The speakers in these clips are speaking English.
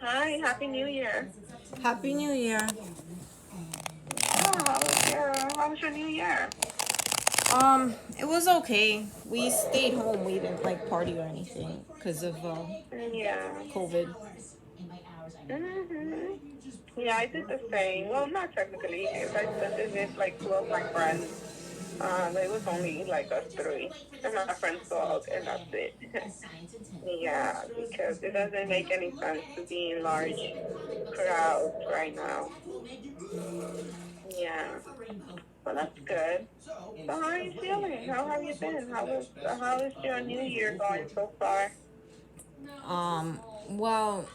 Hi, Happy New Year. Happy New Year. Yeah, how was your New Year? It was okay. We stayed home. We didn't like party or anything because of Yeah. COVID. hmm Yeah, I did the same. Well, not technically, because I spent it with like two of my friends. It was only like us three and my friend's dog, and that's it. Yeah, because it doesn't make any sense to be in large crowds right now. Yeah, well, that's good. So, how are you feeling? How have you been? How is your New Year going so far? Um, well,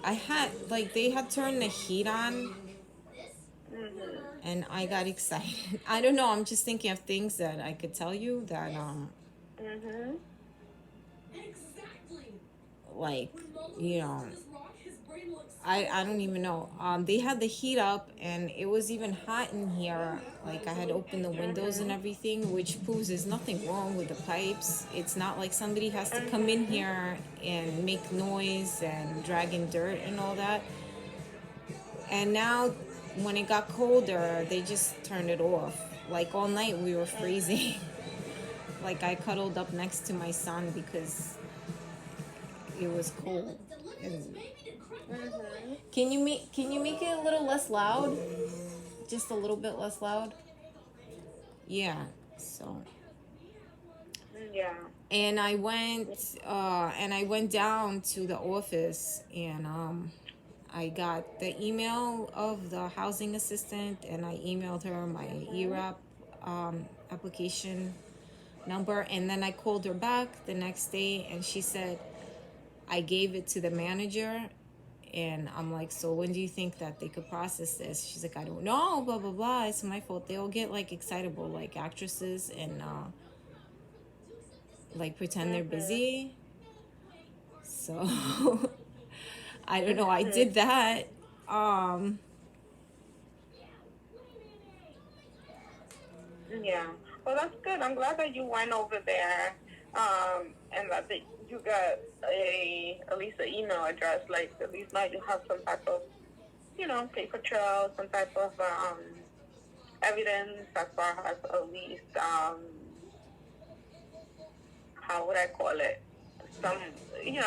I had like they had turned the heat on, Mhm. and I got excited. I don't know. I'm just thinking of things that I could tell you that Mhm. like you know I don't even know. They had the heat up, and it was even hot in here. Like I had opened the windows and Mhm. everything, which proves there's nothing wrong with the pipes. It's not like somebody has to come in Mhm. here and make noise and dragging dirt and all that. And now, when it got colder, they just turned it off. Like all night, we were freezing. Mhm. Like I cuddled up next to my son because it was cold. And Mhm. can you make it a little less loud? Just a little bit less loud. Yeah. So, Yeah. and I went down to the office, and I got the email of the housing assistant, and I emailed her my Mhm. ERAP application number, and then I called her back the next day, and she said I gave it to the manager. And I'm like, so when do you think that they could process this? She's like, I don't know, blah, blah, blah. It's my fault. They all get like excitable, like actresses, and like pretend they're Mhm. busy. So I don't know. I Mhm. did that. Um, Yeah. Well, that's good. I'm glad that you went over there, and that you got at least an email address. Like at least now you have some type of paper trail, some type of evidence as far as at least how would I call it? Some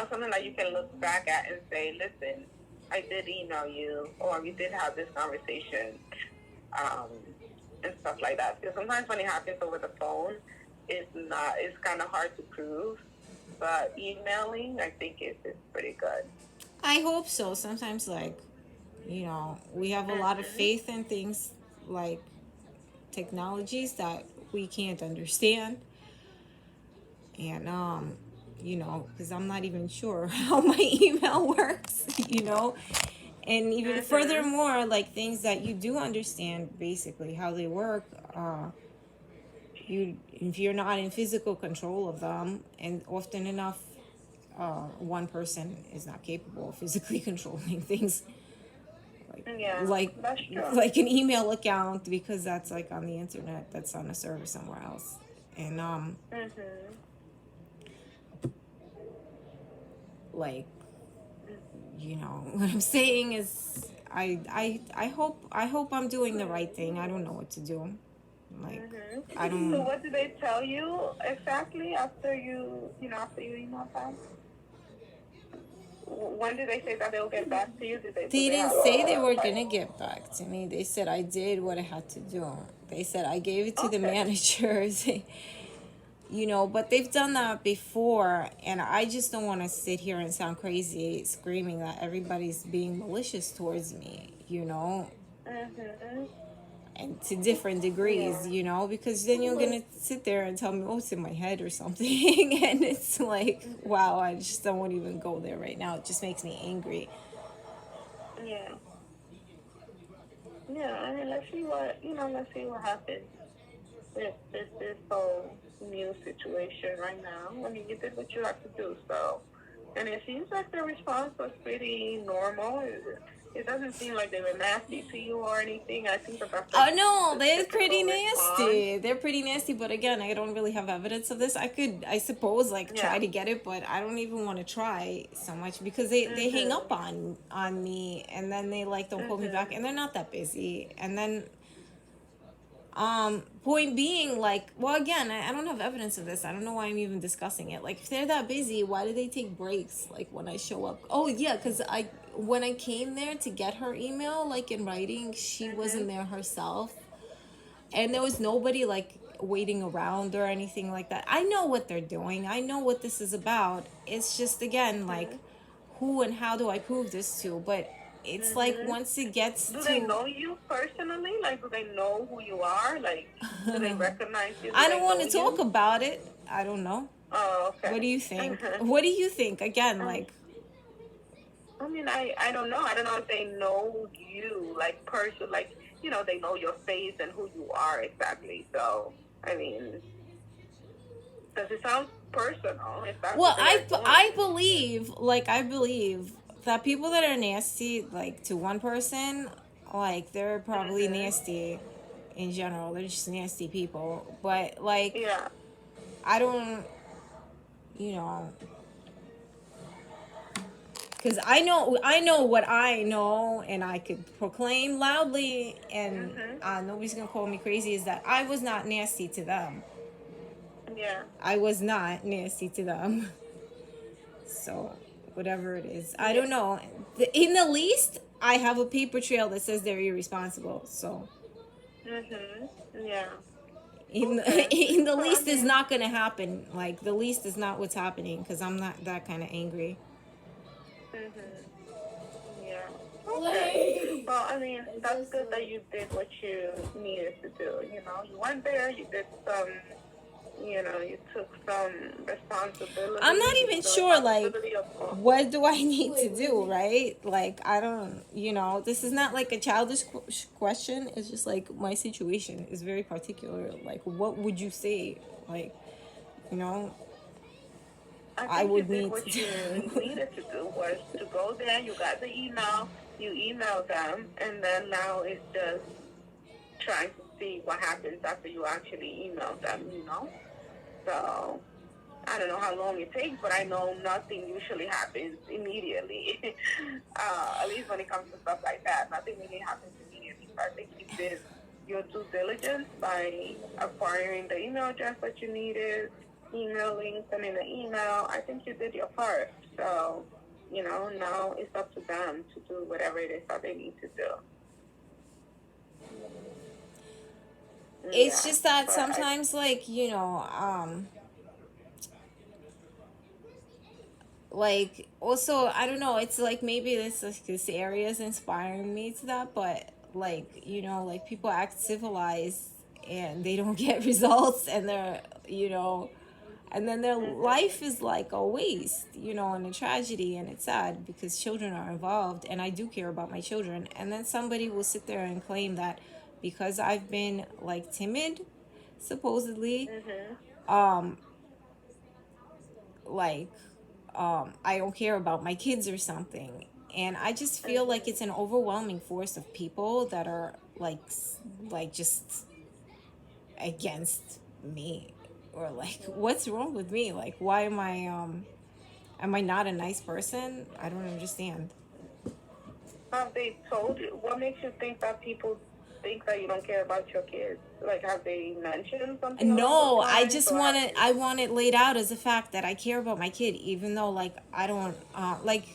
something that you can look back at and say, listen, I did email you, or we did have this conversation, um, and stuff like that. Because sometimes when it happens over the phone, it's kind of hard to prove. But emailing, I think is pretty good. I hope so. Sometimes, like, we have a lot of Mhm. faith in things like technologies that we can't understand. And, because I'm not even sure how my email works, And even Mhm. furthermore, like things that you do understand basically how they work, if you're not in physical control of them, and often enough, one person is not capable of physically controlling things like Yeah, like that's true. like an email account, because that's like on the internet, that's on a server somewhere else. And Mhm. like what I'm saying is, I hope I'm doing the right thing. I don't know what to do. Like, Mhm. I So don't. what did they tell you exactly after you emailed them? When did they say that they'll get back to you? Do They they didn't have say they were like? gonna get back to me. They said I did what I had to do. They said I gave it to the Okay. managers. But they've done that before, and I just don't want to sit here and sound crazy screaming that everybody's being malicious towards me, Mhm. and to different degrees, Yeah. because then you're gonna sit there and tell me, oh, it's in my head or something. And it's like, wow, I just don't want to even go there right now. It just makes me angry. Yeah. Yeah. I mean, let's see what happens with this whole new situation right now. I mean, you did what you have to do, so. And it seems like the response was pretty normal. it doesn't seem like they were nasty to you or anything. I think that that's Oh like no, the they're pretty typical response. nasty. They're pretty nasty, but again, I don't really have evidence of this. I could, I suppose, like try Yeah. to get it, but I don't even want to try so much because they hang up Mhm. on me, and then they like don't call me back, Mhm. and they're not that busy. And then point being, like, well, again, I don't have evidence of this. I don't know why I'm even discussing it. Like, if they're that busy, why do they take breaks? Like when I show up. Oh yeah, because when I came there to get her email, like in writing, she wasn't Mhm. there herself, and there was nobody like waiting around or anything like that. I know what they're doing. I know what this is about. It's just, again, like, Mhm. who and how do I prove this to? But it's like Mhm. once it gets Do they to, know you personally? Like, do they know who you are? Like, do they recognize you? Do I they don't want know to talk you? about it. I don't know. Oh, What okay. do you think? Mhm. What do you think? Again, Um, like, I mean, I don't know. I don't know if they know you, like, person, like, they know your face and who you are exactly. So, I mean, does it sound personal if that's well, what they are I doing? believe, I believe that people that are nasty, like to one person, like they're probably Mhm. nasty in general. They're just nasty people. But like, Yeah. I don't, you know, because I know what I know, and I could proclaim loudly, and Mhm. nobody's gonna call me crazy. Is that I was not nasty to them. Yeah. I was not nasty to them. So, whatever it is, I Yeah. don't know. In the least, I have a paper trail that says they're irresponsible. So, Mhm. Yeah. in the, Okay. in the So I least is mean, not gonna happen. Like the least is not what's happening because I'm not that kind of angry. mhm. Yeah. Okay. Well, I mean, that's good that you did what you needed to do. You went there, you did some, you took some I'm not responsibility. You even took the sure, like, responsibility of, what do I need to do, right? Like, I don't, this is not like a childish question. It's just like my situation is very particular. Like, what would you say? Like, you know, I I think you would did need what to. you needed to do was to go there. You got the email, you emailed them, and then now it's just trying to see what happens after you actually emailed them. So I don't know how long it takes, but I know nothing usually happens immediately. At least when it comes to stuff like that, nothing really happens immediately. So I think you did your due diligence by acquiring the email address that you needed, emailing, sending the email. I think you did your part. So, now it's up to them to do whatever it is that they need to do. It's Yeah, just that but I. sometimes, like, like, also, I don't know, it's like maybe this area is inspiring me to that, but like, like people act civilized and they don't get results, and they're, and then their Mhm. life is like a waste, and a tragedy, and it's sad because children are involved, and I do care about my children. And then somebody will sit there and claim that because I've been like timid, supposedly, Mhm. like, I don't care about my kids or something. And I just feel like Mhm. it's an overwhelming force of people that are like, just against me, or like, what's wrong with me? Like, why am I not a nice person? I don't understand. Have they told you? What makes you think that people think that you don't care about your kids? Like, have they mentioned something along those No, I lines, just or want have it. they? I want it laid out as a fact that I care about my kid, even though, like, I don't, like,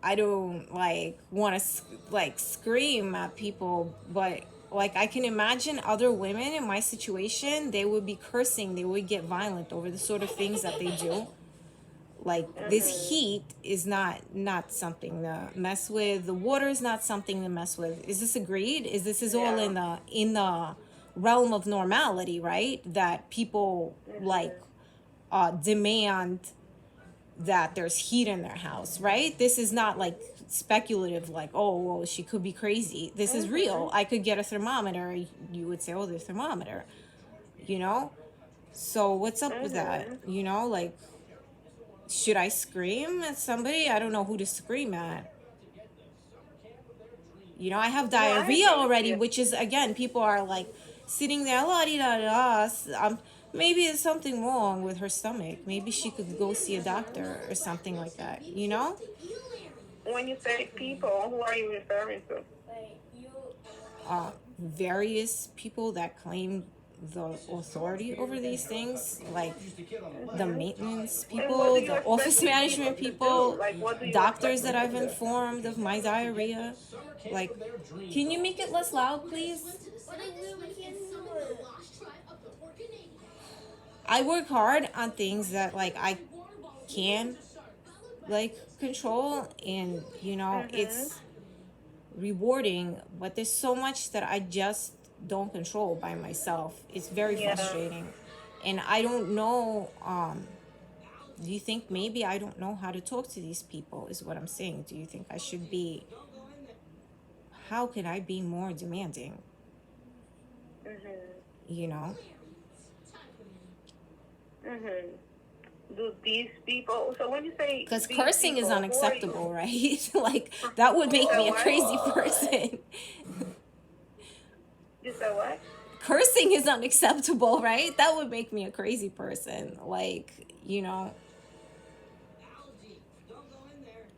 I don't like want to like scream at people, but like I can imagine other women in my situation, they would be cursing, they would get violent over the sort of things that they do. Like, this Mhm. heat is not something to mess with. The water is not something to mess with. Is this agreed? Is all Yeah. in the realm of normality, right? That people like Mhm. demand that there's heat in their house, right? This is not like speculative, like, oh, well, she could be crazy. This is real. Mhm. I could get a thermometer. You would say, oh, the thermometer, you know? So what's up with that? Mhm. Like, should I scream at somebody? I don't know who to scream at. You know, I have No, I diarrhea agree with already, you. which is, again, people are like sitting there, la di da da. Maybe there's something wrong with her stomach. Maybe she could go see a doctor or something like that, you know? When you say people, who are you referring to? Various people that claim the authority over these things, like the maintenance And what do people, you the expect office these people management to do? people, Like, what do you doctors expect that them to I've do? informed of my diarrhea. Like, can you make it less loud, please? I work hard on things that like I can like control, and you know, Mhm. it's rewarding, but there's so much that I just don't control by myself. It's very Yeah. frustrating. And I don't know, do you think maybe I don't know how to talk to these people is what I'm saying? Do you think I should be, how can I be more demanding, Mhm. you know? Mhm. Do these people? So when you say Because these cursing is people, who are you? unacceptable, right? Like, that would You make said me a what? crazy person. You said what? Cursing is unacceptable, right? That would make me a crazy person. Like, you know,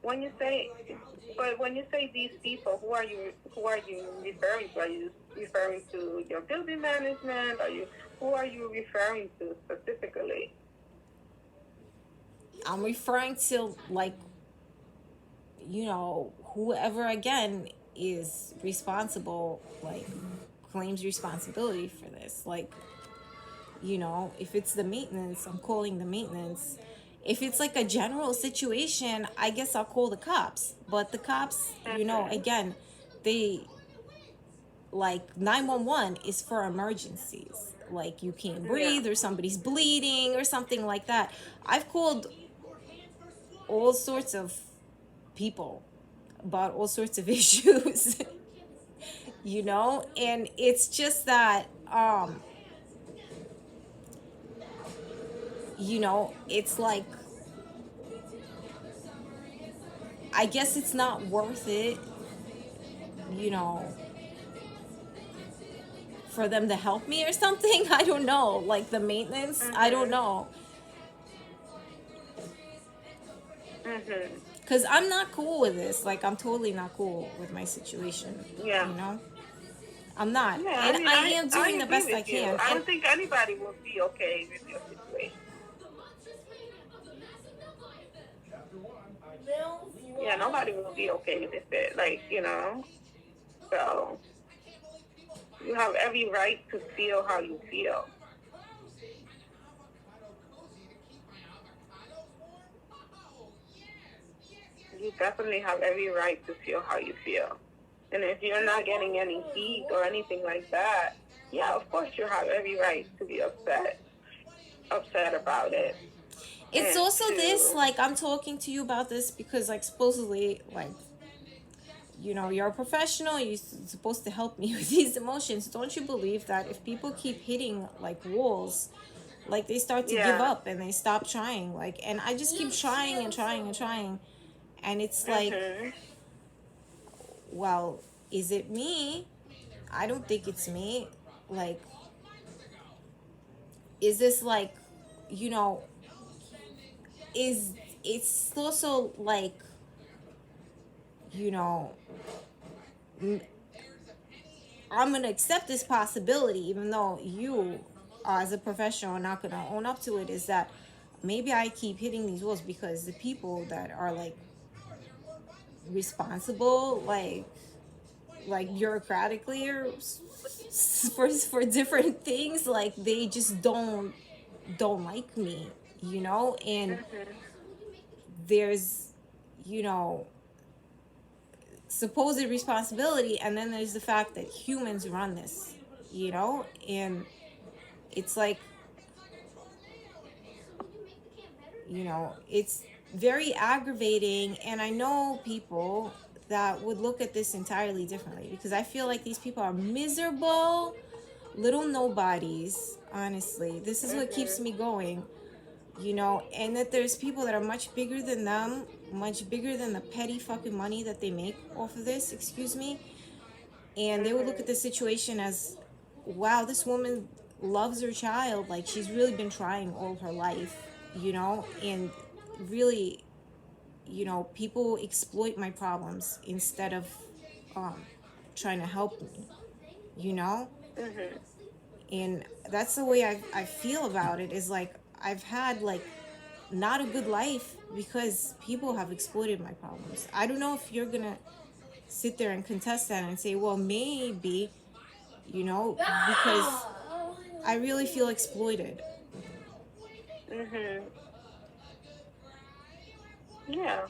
When you say, but when you say these people, who are you? Who are you referring to? Are you referring to your building management? Are you? Who are you referring to specifically? I'm referring to, like, you know, whoever again is responsible, like, claims responsibility for this. Like, you know, if it's the maintenance, I'm calling the maintenance. If it's like a general situation, I guess I'll call the cops. But the cops, you know, Mhm. again, they, like, 911 is for emergencies. Like, you can't Yeah. breathe or somebody's bleeding or something like that. I've called all sorts of people about all sorts of issues, you know? And it's just that, you know, it's like, I guess it's not worth it, you know, for them to help me or something. I don't know. Like the maintenance, I don't Mhm. know. Mhm. Because I'm not cool with this. Like, I'm totally not cool with my situation, Yeah. you know? I'm not. Yeah. I And mean, I I am I doing the agree best I with you. can. I And don't think anybody will be okay with your situation. Yeah. Nobody will be okay with it. Like, So you have every right to feel how you feel. You definitely have every right to feel how you feel. And if you're not getting any heat or anything like that, yeah, of course you have every right to be upset about it. it's And also this, to, like, I'm talking to you about this because, like, supposedly, like, you know, you're a professional, you're supposed to help me with these emotions. Don't you believe that if people keep hitting like walls, like they start to give yeah. up and they stop trying? Like, and I just keep trying and trying and trying, and it's like, Mhm. well, is it me? I don't think it's me. Like, is this like, you know, is it's also like, you know, I'm gonna accept this possibility, even though you, as a professional, are not gonna own up to it. Is that maybe I keep hitting these walls because the people that are like responsible, like bureaucratically or for different things, like they just don't like me, you know. And Mhm. there's, you know, supposed responsibility, and then there's the fact that humans run this, you know. And it's like, you know, it's very aggravating. And I know people that would look at this entirely differently, because I feel like these people are miserable little nobodies. Honestly, this is what keeps Mhm. me going. you know, and that there's people that are much bigger than them, much bigger than the petty fucking money that they make off of this, excuse me, and they would look at the situation as, wow, this woman loves her child, like she's really been trying all her life, you know, and really, you know, people exploit my problems instead of trying to help me, you know. Mhm. And that's the way I feel about it, is like I've had like not a good life because people have exploited my problems. I don't know if you're gonna sit there and contest that and say, well, maybe, you know, because I really feel exploited. Mhm. Yeah.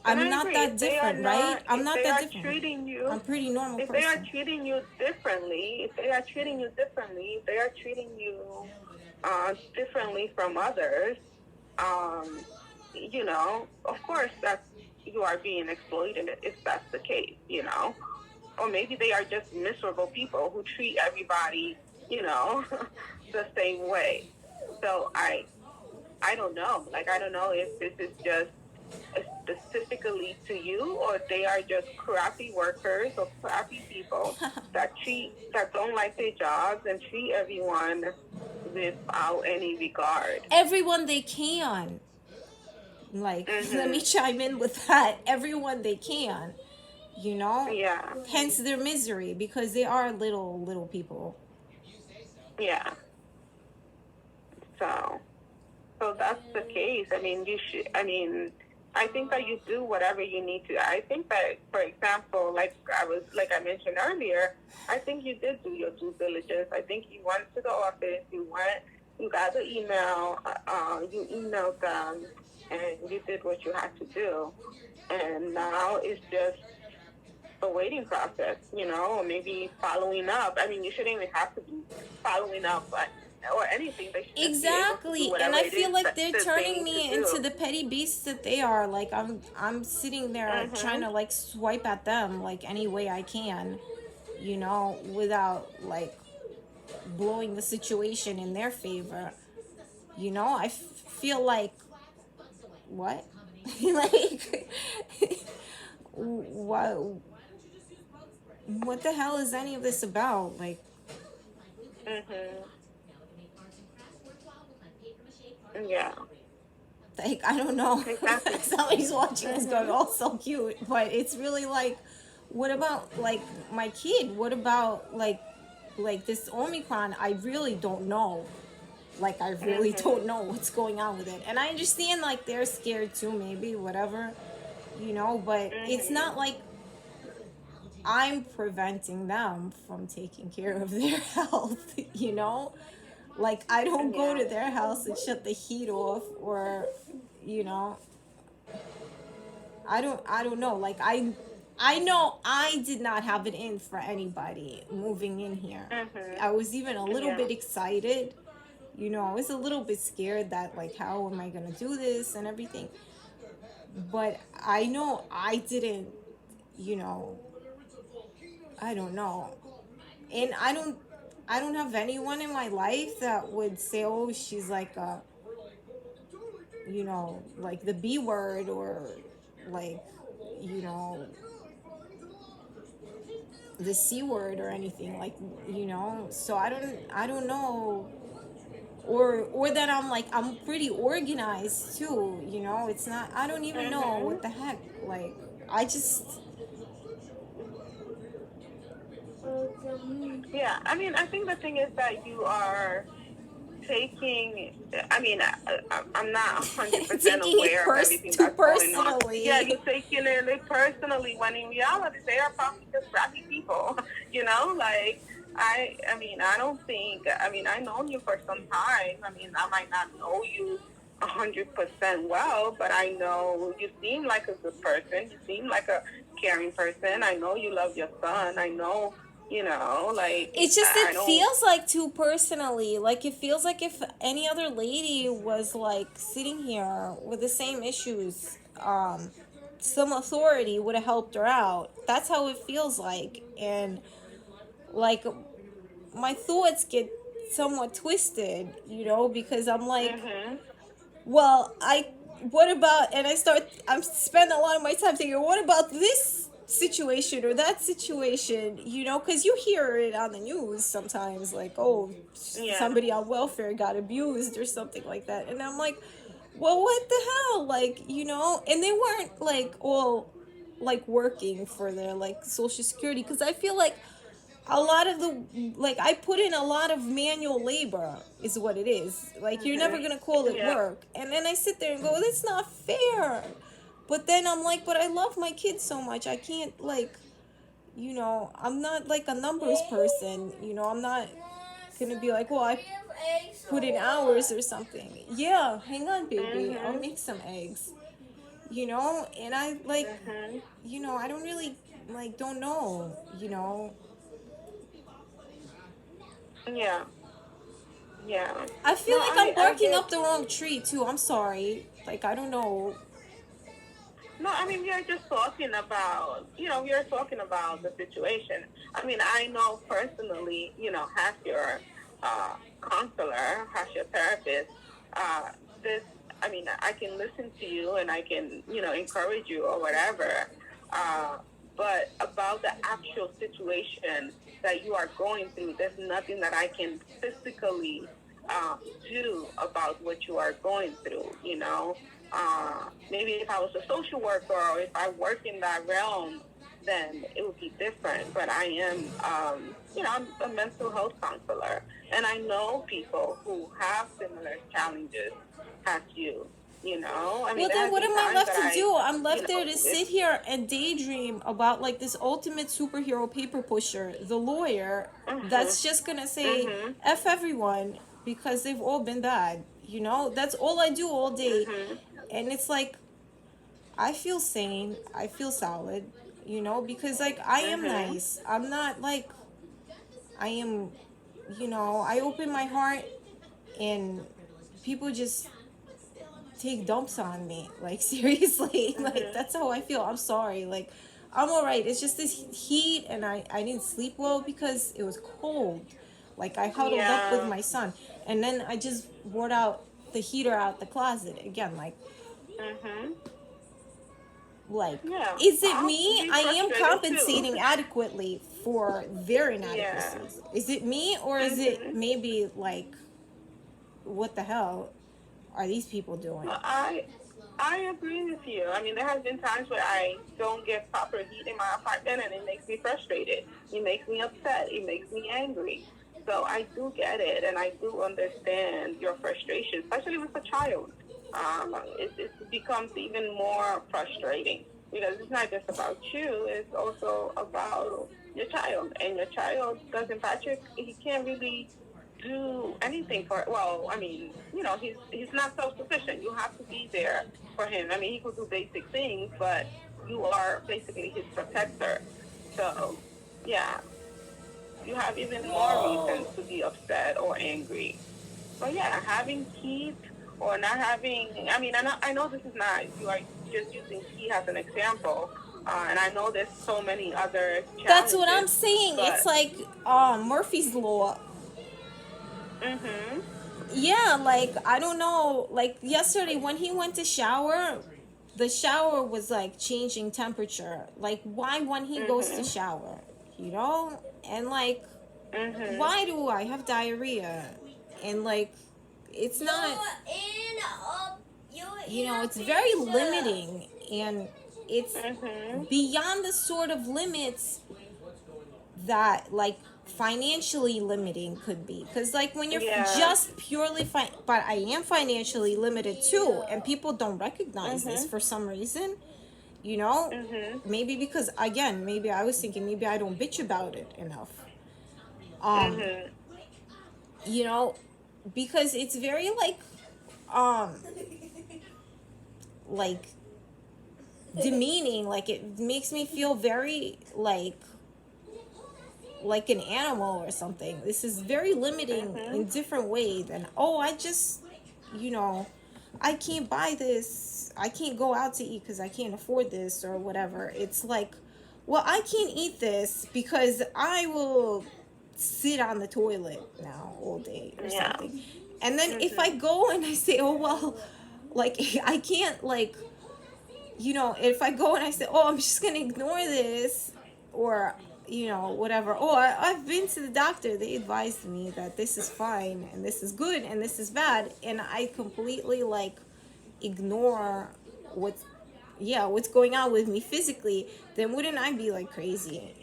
And I'm I not agree. that different, right? I'm If not they that are different. treating you, I'm a pretty normal if they are person. treating you differently, if they are treating you differently, if they are treating you differently from others, um, you know, of course that you are being exploited if that's the case, you know. Or maybe they are just miserable people who treat everybody, you know, the same way. So I don't know. Like, I don't know if this is just specifically to you, or they are just crappy workers or crappy people that don't like their jobs and treat everyone without any regard. Everyone they can. Like, let me Mhm. chime in with that. Everyone they can, you know? Yeah. Hence their misery, because they are little people. Yeah. So that's the case. I mean, you should. I mean, I think that you do whatever you need to. I think that, for example, like I mentioned earlier, I think you did do your due diligence. I think you went to the office. You got the email. You emailed them, and you did what you had to do. And now it's just a waiting process, you know, or maybe following up. I mean, you shouldn't even have to be following up, or anything. They should just be able to do Exactly. And whatever I it is feel like they're that they turning need to me into do. the petty beasts that they are. Like I'm sitting there trying Mhm. to like swipe at them like any way I can, you know, without like blowing the situation in their favor. You know, feel like what? Like what the hell is any of this about? Like Mhm. Yeah. I don't know. Exactly. Somebody's watching this going, Mhm. oh, so cute. But it's really like, what about like my kid? What about like this Omicron? I really don't know. Like I really don't Mhm. know what's going on with it. And I understand like they're scared too, maybe, whatever, you know, but it's not Mhm. like I'm preventing them from taking care of their health, you know? Like I don't go Yeah. to their house and shut the heat off, or you know, I don't know. Like I know I did not have it in for anybody moving in here. Mhm. I was even a little Yeah. bit excited. You know, I was a little bit scared that like how am I going to do this and everything. But I know I didn't, you know, I don't know. And I don't have anyone in my life that would say, "Oh, she's like a, you know, like the B word, or like, you know, the C word or anything, like, you know." So I don't know, or that I'm like I'm pretty organized too, you know. It's not, I don't even know Mhm. what the heck, like I just Yeah. I mean, I think the thing is that you are taking. I mean, I'm not 100% taking it aware of everything too that's going on. Yeah, personally. you're taking it personally, when in reality they are probably just crappy people. You know, like I mean, I don't think. I mean, I known you for some time. I mean, I might not know you 100% well, but I know you seem like a good person. You seem like a caring person. I know you love your son. I know, you know, like It's just, I it don't. feels like too personally. Like it feels like if any other lady was like sitting here with the same issues, some authority would have helped her out. That's how it feels like. And like my thoughts get somewhat twisted, you know, because I'm like, Mhm. well, what about, and I'm spending a lot of my time thinking, what about this situation or that situation, because you hear it on the news sometimes, like, oh, Yeah. somebody on welfare got abused or something like that. And I'm like, well, what the hell? Like, and they weren't like all like working for their like social security, because I feel like a lot of the, like, I put in a lot of manual labor is what it is. Like, you're never gonna call it Yeah. work. And then I sit there and go, that's not fair. But then I'm like, but I love my kids so much, I can't, like, I'm not like a numbers person. I'm not gonna be like, well, I put in hours or something. Yeah, hang on, baby, I'll Mhm. make some eggs. And I like, Mhm. I don't really, like, don't know. Yeah. Yeah. I No, feel like I'm I barking get. up the wrong tree too. I'm sorry. Like, I don't know. No, I mean, we are just talking about, we are talking about the situation. I mean, I know personally, has your counselor, has your therapist, uh, this, I mean, I can listen to you and I can, encourage you or whatever. Uh, but about the actual situation that you are going through, there's nothing that I can physically do about what you are going through, maybe if I was a social worker or if I work in that realm, then it would be different. But I am, I'm a mental health counselor, and I know people who have similar challenges as you. I mean, Well, there then has what been am I times left that to do? I'm left there to it's, sit here and daydream about like this ultimate superhero paper pusher, the lawyer, mhm, that's just gonna say mhm, F everyone because they've all been bad. That's all I do all day. mhm, And it's like, I feel sane. I feel solid, because like I am mhm, nice. I'm not like, I am, I open my heart and people just take dumps on me. Like, seriously, like, mhm. that's how I feel. I'm sorry. Like, I'm all right. It's just this heat, and I didn't sleep well because it was cold. Like, I huddled up with Yeah. my son, and then I just brought out the heater out the closet again. Mhm. Like, Yeah. is it I'll me? be I am frustrated too. compensating adequately for their Yeah. inadequacies. Is it me, or is it Mhm. maybe like, what the hell are these people doing? Well, I agree with you. I mean, there has been times where I don't get proper heat in my apartment, and it makes me frustrated. It makes me upset. It makes me angry. So I do get it, and I do understand your frustration, especially with a child. It becomes even more frustrating because it's not just about you; it's also about your child. And your child doesn't, Patrick. He can't really do anything for. Well, I mean, he's not self sufficient. You have to be there for him. I mean, he could do basic things, but you are basically his protector. So, yeah, you have even more reasons to be upset or angry. But yeah, having heat or not having. I mean, I know this is not. You are just using heat as an example, and I know there's so many other That's what I'm challenges, saying. It's but. like Murphy's Law. Mhm. Yeah, like, I don't know. Like, yesterday when he went to shower, the shower was like changing temperature. Like, why when he goes to Mhm. shower, And like, Mhm. why do I have diarrhea? And like, it's not, it's very limiting, and it's Mhm. beyond the sort of limits that like financially limiting could be, because like when you're Yeah. just purely but I am financially limited too, and people don't recognize this Mhm. for some reason, you know Mhm. maybe because, again, maybe I was thinking maybe I don't bitch about it enough, um Mhm. you know because it's very um like demeaning. Like, it makes me feel very like an animal or something. This is very limiting Mhm. in different ways than, oh, I just, you know, I can't buy this. I can't go out to eat because I can't afford this or whatever. It's like, well, I can't eat this because I will sit on the toilet now all day or Yeah. something. And then if I Mhm. go and I say, oh, well, Like, I can't, like, if I go and I say, oh, I'm just gonna ignore this, or whatever. Oh, I've been to the doctor, they advised me that this is fine and this is good and this is bad, and I completely, like, ignore what's what's going on with me physically, then wouldn't I be like crazy?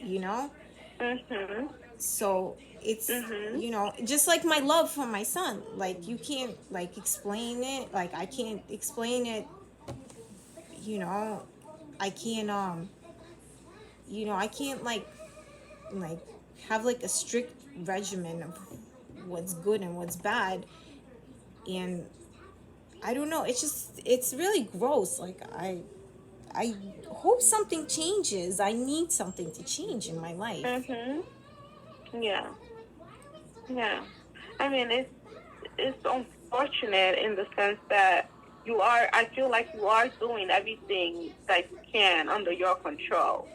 Mhm. So it's, Mhm. just like my love for my son, like, you can't, like, explain it, like, I can't explain it, you know I can't, I can't, like have, like, a strict regimen of what's good and what's bad. And I don't know, it's really gross. Like, I hope something changes. I need something to change in my life. Mhm. Yeah. Yeah. I mean, it's unfortunate in the sense that I feel like you are doing everything that you can under your control,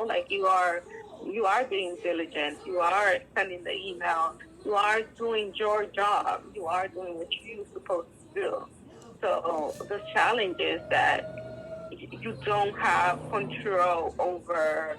like you are being diligent, you are sending the email, you are doing your job, you are doing what you're supposed to do. So the challenge is that you don't have control over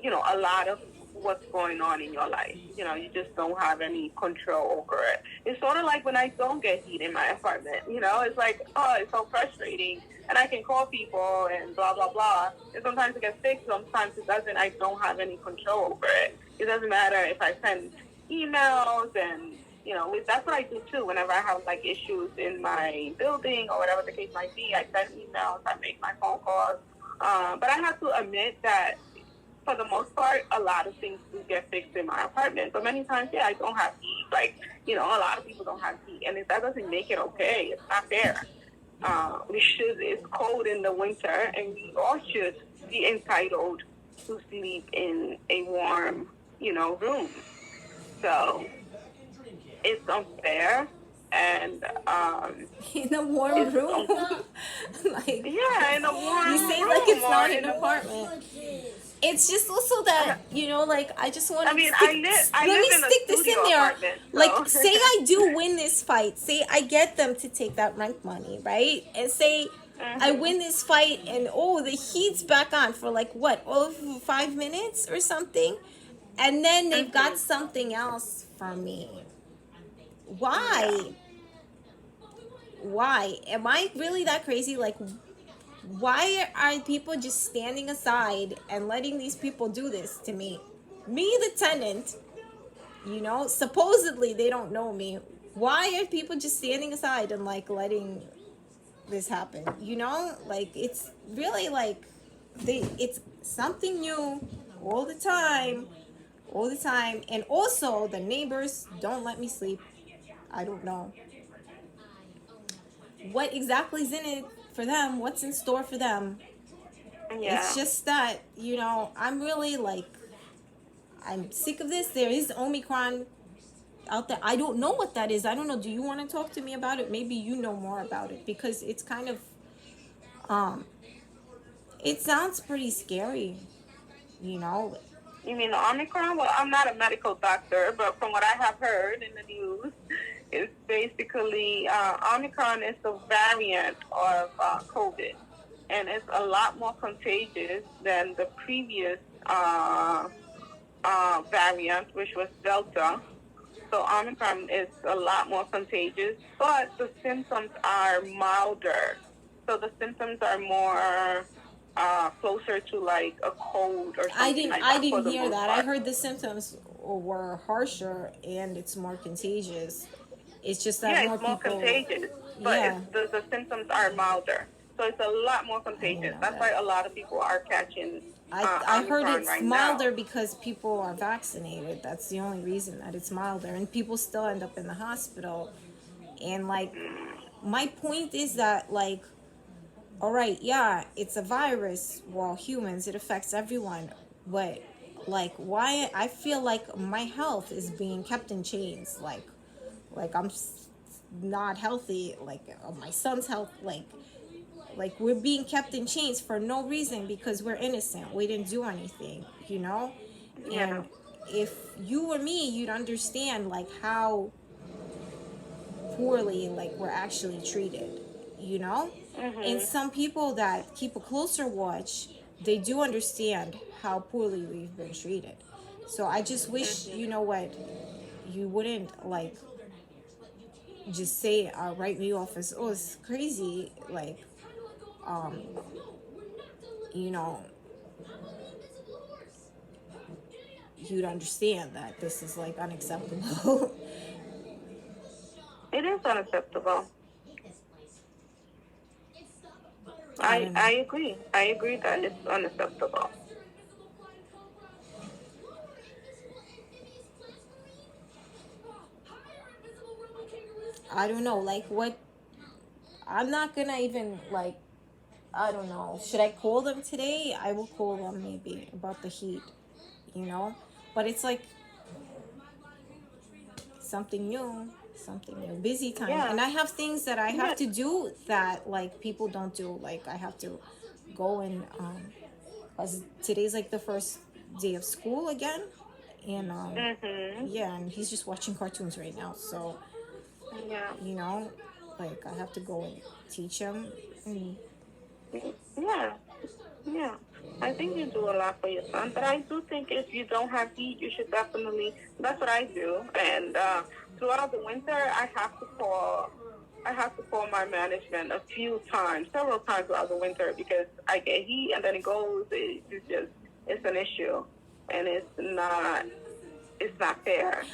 a lot of what's going on in your life. You just don't have any control over it. It's sort of like when I don't get heat in my apartment. It's like, oh, it's so frustrating. And I can call people and blah, blah, blah. And sometimes it gets fixed, sometimes it doesn't. I don't have any control over it. It doesn't matter if I send emails and, that's what I do too. Whenever I have like issues in my building or whatever the case might be, I send emails, I make my phone calls. But I have to admit that for the most part, a lot of things do get fixed in my apartment. But many times, yeah, I don't have heat. Like, a lot of people don't have heat. And if that doesn't make it okay, it's not fair. It's cold in the winter, and we all should be entitled to sleep in a warm, room. So it's unfair. And In a warm it's, room. Like, yeah, in a you warm say, like, room it's or not an in a, apartment. It's just also that, like, I just want I to mean, stick. I Let me live in a stick this studio in there. apartment, Like, so. say I do win this fight. Say I get them to take that rent money, right? And say I Mhm. win this fight, and oh, the heat's back on for, like, what, oh, 5 minutes or something, and then they've got Mhm. something else for me. Yeah. Why? Why? Am I really that crazy? Like, why are people just standing aside and letting these people do this to me? Me, the tenant, supposedly they don't know me. Why are people just standing aside and, like, letting this happen? Like, it's really like it's something new all the time, all the time. And also, the neighbors don't let me sleep. I don't know what exactly is in it for them, what's in store for them. It's Yeah. just that, I'm really, like, I'm sick of this. There is Omicron out there. I don't know what that is. I don't know. Do you want to talk to me about it? Maybe you know more about it, because it's kind of, um, it sounds pretty scary, you know? You mean the Omicron? Well, I'm not a medical doctor, but from what I have heard in the news, it's basically Omicron is the variant of COVID, and it's a lot more contagious than the previous variant, which was Delta. So Omicron is a lot more contagious, but the symptoms are milder. So the symptoms are more closer to like a cold or I something didn't like I that for didn't the hear most that. I part. heard the symptoms were harsher and it's more contagious. It's just that Yeah, more it's more people, contagious, but yeah, the symptoms are milder. So it's a lot more I didn't contagious. know That's why that. a lot of people are catching I heard Omicron it's right now. milder because people are vaccinated. That's the only reason that it's milder. And people still end up in the hospital. And, like, my point is that, like, all right, yeah, it's a virus. We're all humans. It affects everyone. But, like, why? I feel like my health is being kept in chains. Like I'm not healthy. Like, my son's health. Like we're being kept in chains for no reason because we're innocent. We didn't do anything, Yeah. And if you were me, you'd understand, like, how poorly, like, we're actually treated, you know? And Mhm. some people that keep a closer watch, they do understand how poorly we've been treated. So I just wish, Mhm. you know what, you wouldn't like just say, write me off as, oh, it's crazy. Like, um, you know, you'd understand that this is like unacceptable. It is unacceptable. I I don't know. I agree. I agree that it's unacceptable. I don't know. Like, what? I'm not gonna even like. I don't know. Should I call them today? I will call them maybe about the heat, you know? But it's like something new, something new. Busy time. Yeah. And I have things that I have Yeah. to do that like people don't do. Like I have to go and 'cause today's like the first day of school again. And Mhm. yeah, and he's just watching cartoons right now. So, Yeah. you know, like I have to go and teach him. And Yeah. Yeah. I think you do a lot for your son, but I do think if you don't have heat, you should definitely. That's what I do, and throughout the winter, I have to call. I have to call my management a few times, several times throughout the winter because I get heat and then it goes. It's just it's an issue, and it's not fair.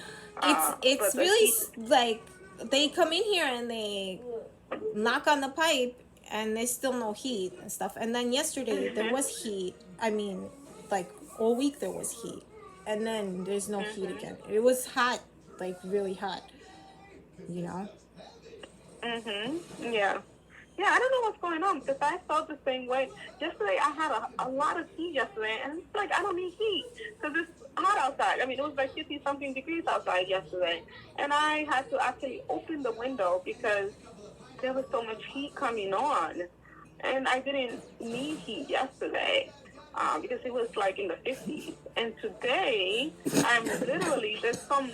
it's But the really heat. like they come in here and they knock on the pipe and there's still no heat and stuff. And then yesterday there Mhm. was heat. I mean, like all week there was heat. And then there's no heat Mhm. again. It was hot, like really hot, you know? Mhm. Yeah. Yeah, I don't know what's going on because I felt the same way. Yesterday, I had a lot of heat yesterday, and it's like I don't need heat because it's hot outside. I mean, it was like 50 something degrees outside yesterday, and I had to actually open the window because there was so much heat coming on, and I didn't need heat yesterday because it was like in the 50s. And today, there's some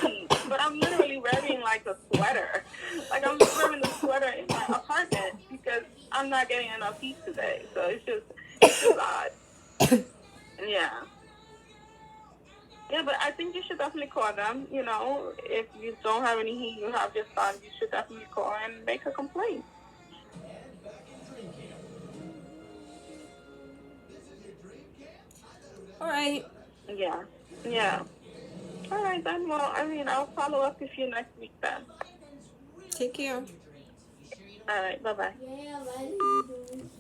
heat, but I'm literally wearing like a sweater. Like I'm wearing a sweater in my apartment because I'm not getting enough heat today. So it's just odd. Yeah. Yeah, but I think you should definitely call them. You know, if you don't have any heat, you have your son, you should definitely call and make a complaint. All right. Yeah. Yeah. All right, then. Well, I mean, I'll follow up with you next week then. Take care. All right. Bye bye.